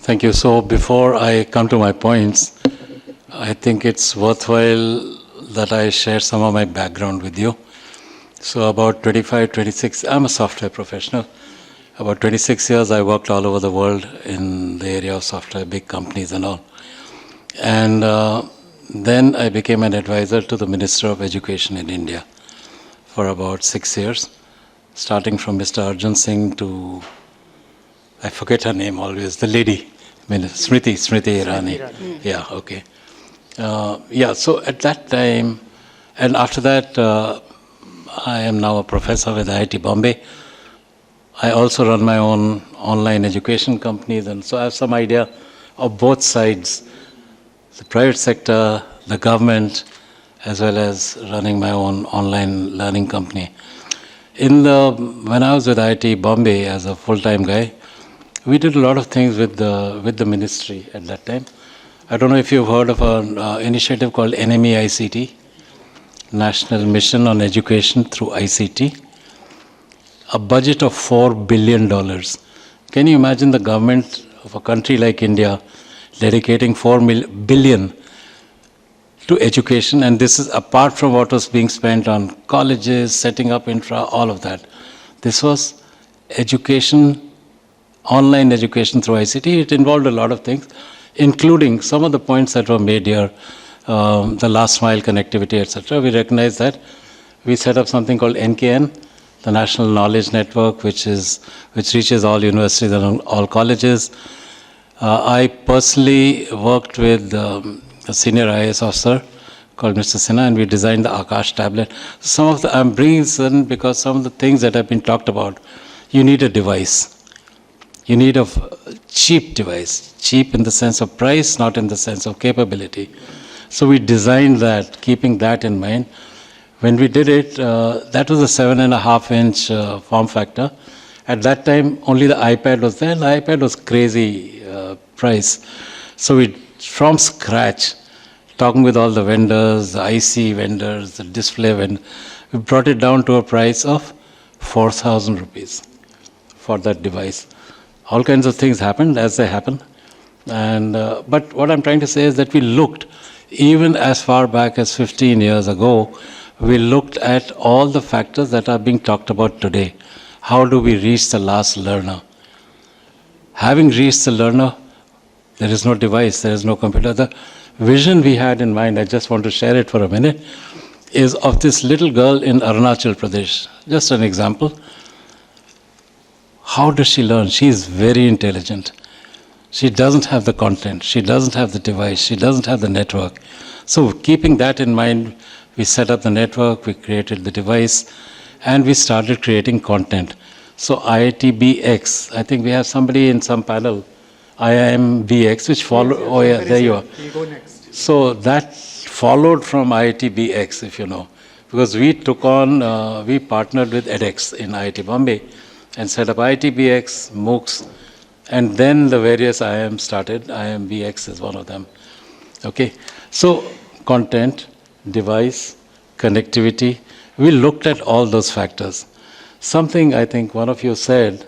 Thank you. So before I come to my points, I think it's worthwhile that I share some of my background with you. So about 25, 26, I'm a software professional. About 26 years I worked all over the world in the area of software, big companies and all. And then I became an advisor to the Minister of Education in India for about 6 years, starting from Mr. Arjun Singh to, I forget her name always, the lady, Smriti Irani. Yeah, okay. So at that time, and after that, I am now a professor with IIT Bombay. I also run my own online education companies, and so I have some idea of both sides, the private sector, the government, as well as running my own online learning company. When I was with IIT Bombay as a full-time guy, we did a lot of things with the ministry at that time. I don't know if you've heard of an initiative called NME ICT, National Mission on Education through ICT. A budget of $4 billion. Can you imagine the government of a country like India dedicating $4 billion to education? And this is apart from what was being spent on colleges, setting up infra, all of that. This was education, online education through ICT. It involved a lot of things, including some of the points that were made here, the last mile connectivity, etc. We recognize that. We set up something called NKN, the National Knowledge Network, which reaches all universities and all colleges. I personally worked with a senior IAS officer called Mr. Sinha, and we designed the Akash tablet. I'm bringing this in because some of the things that have been talked about, you need a device. You need a cheap device, cheap in the sense of price, not in the sense of capability. So we designed that, keeping that in mind. When we did it, that was a 7.5-inch form factor. At that time, only the iPad was there, and the iPad was crazy price. So we, from scratch, talking with all the vendors, the IC vendors, the display vendors, we brought it down to a price of 4,000 rupees for that device. All kinds of things happened as they happen. But what I'm trying to say is that we looked, even as far back as 15 years ago, we looked at all the factors that are being talked about today. How do we reach the last learner? Having reached the learner, there is no device, there is no computer. The vision we had in mind, I just want to share it for a minute, is of this little girl in Arunachal Pradesh. Just an example. How does she learn? She is very intelligent. She doesn't have the content. She doesn't have the device. She doesn't have the network. So keeping that in mind, we set up the network, we created the device, and we started creating content. So IITBX, I think we have somebody in some panel, IIMBX, which followed, oh yeah, there you are. You go next. So that followed from IITBX, if you know, because we took on, we partnered with edX in IIT Bombay and set up IITBX, MOOCs, and then the various IIMs started. IIMBX is one of them. Okay, so content, device, connectivity, we looked at all those factors. Something I think one of you said,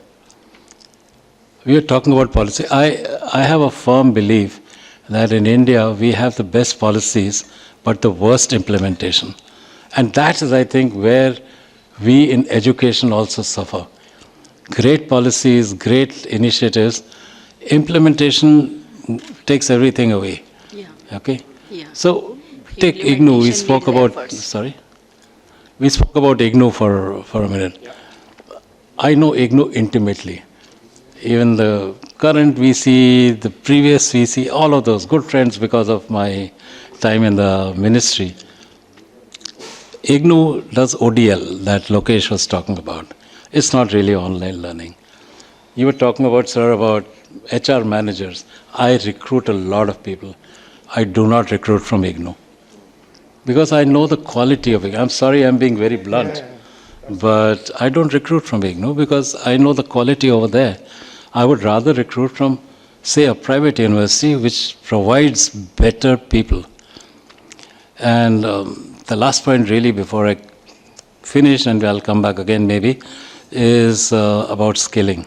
we are talking about policy. I have a firm belief that in India we have the best policies but the worst implementation. And that is, I think, where we in education also suffer. Great policies, great initiatives, implementation takes everything away. Yeah. Okay? Yeah. So take IGNOU, we spoke about, sorry? We spoke about IGNOU for a minute. Yeah. I know IGNOU intimately. Even the current VC, the previous VC, all of those, good friends because of my time in the ministry. IGNOU does ODL, that Lokesh was talking about. It's not really online learning. You were talking about, sir, about HR managers. I recruit a lot of people. I do not recruit from IGNOU. Because I know the quality of it. I'm sorry I'm being very blunt. But I don't recruit from IGNOU because I know the quality over there. I would rather recruit from, say, a private university which provides better people. And the last point really before I finish, and I'll come back again maybe, is about skilling.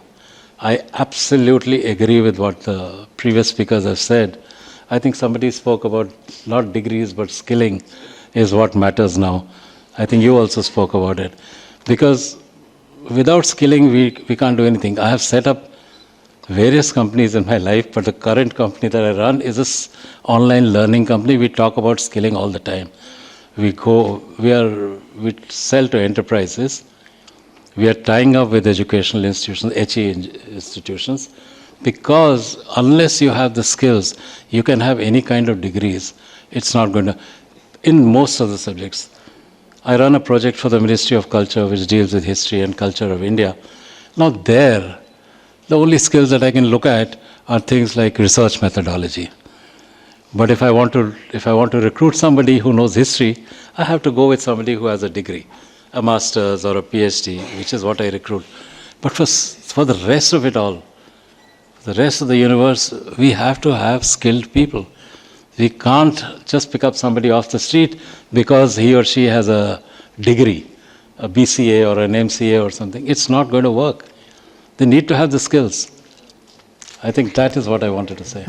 I absolutely agree with what the previous speakers have said. I think somebody spoke about not degrees but skilling is what matters now. I think you also spoke about it. Because without skilling, we can't do anything. I have set up various companies in my life, but the current company that I run is this online learning company. We talk about skilling all the time. We sell to enterprises. We are tying up with educational institutions, HE institutions, because unless you have the skills, you can have any kind of degrees. It's not going to, in most of the subjects. I run a project for the Ministry of Culture which deals with history and culture of India. Now there, the only skills that I can look at are things like research methodology. But if I want to recruit somebody who knows history, I have to go with somebody who has a degree, a master's or a PhD, which is what I recruit. But for the rest of it all, the rest of the universe, we have to have skilled people. We can't just pick up somebody off the street because he or she has a degree, a BCA or an MCA or something. It's not going to work. They need to have the skills. I think that is what I wanted to say.